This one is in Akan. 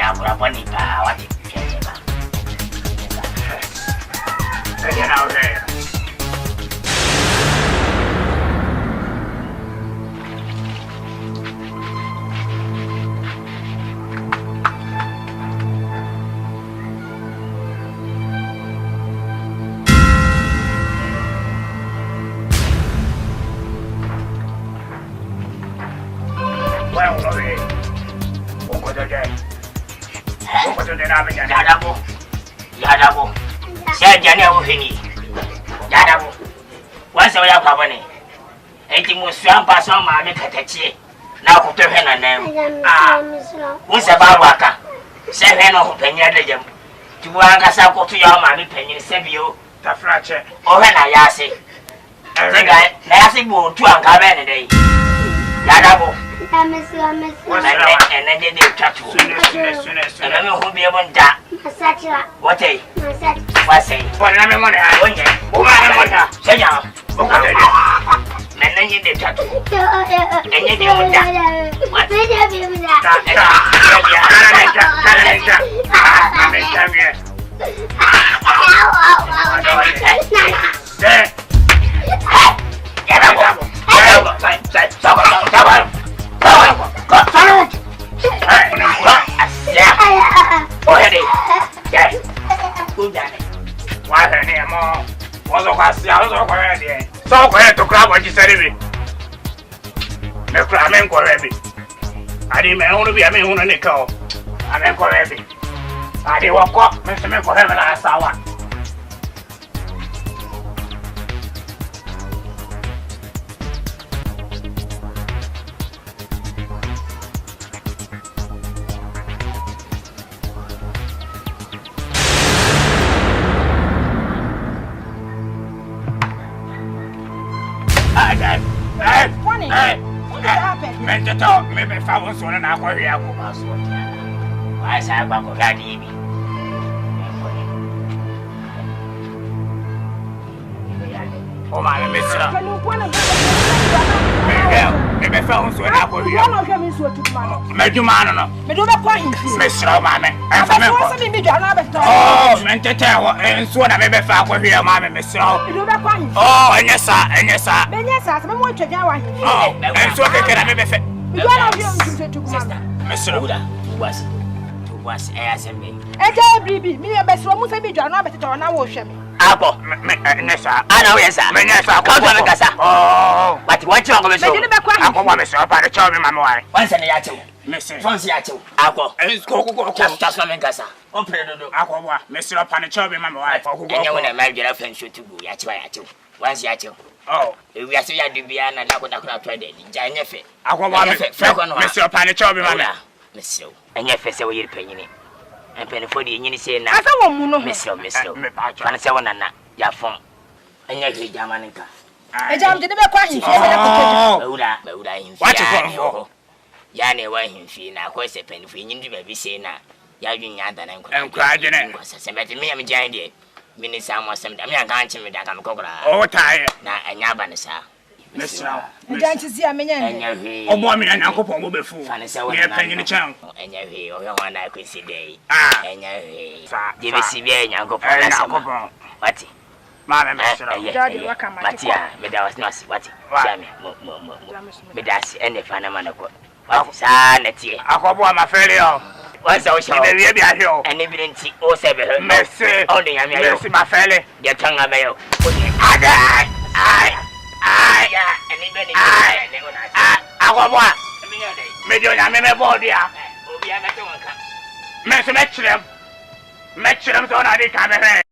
akura boni pa wati ba. Ẹ na ọ̀rẹ́. Yadabo. Say jani awu fini. Yadabo. Wansa ya kwa bane. Enti mo swampa so ma me katachi. Na ko to hwe na nam. Wansa ba waka. Se hwe no ho panya da jam. Ti wa ngasa ko to ya ma me panyin se bio. Tafrache. O hwe na yase. Zenga na yase bo tu anka be ne dai. Yadabo. And then they tattoo. And I'm who be able to what a what's saying? What I'm a money. I want you. Say now. And then you did tattoo. And you did that. What? So quiet to grab what you said. The cramming correctly. I didn't only be a man on the nickel. I mean, correctly. I did walk up, Mr. Michael Heaven last hour. Men to talk, maybe if I was one and I were here. I said, I'm going to be. Oh, my mister. Maybe found so I were here. Made you man, Mr. Mamma. Oh, meant to tell, and so I maybe found were here, Mamma, Mr. Oh, and yes, sir, and yes, sir. Oh, and so I can maybe. Mr. Was ASMB. I can't be me a best one. Maybe you're not better on our shame. Apple, Nessa, I know, yes, sir. Menessa, Casa. Oh, but what you're going to say? I'm going to say about the child in my wife. Once in the Yato, Mr. Fonsiato, Apple, and it's just from Casa. Open the Aqua, Mr. Panichov in my wife. And you want to marry your friend to go Yato. Once Yato. Oh, we are saying to be an Aqua Trade in Janefe. Aqua, Mr. Panichov in my wife. Miss you, and your face away penny. And penny for the Union say now, Miss you, Panasawana, your phone, and your Jamanica. I jumped in the question. What is Yanni, why him fee now? Quite a penny for you to be saying now. Yagging Yantan and cried in it. But me, I'm a giant. Minnie Sam was some damn can't me that I'm cobra. Oh, tired. Now, and Yabanasa. Miss now, you don't see a man. Oh, boy, and Uncle Pombo before. We are playing in the channel. And you're here, or one I could see day. Ah, and you're here. Give me CBA, Uncle Pombo. What? Mamma, Matia, but that was not what? Jammy, but that's any Panama. What? Sanity. Uncle Boy, my failure. What's our show? Maybe I hear. And even see 07. Mercy. Only I mean, my family. Your tongue of mail. I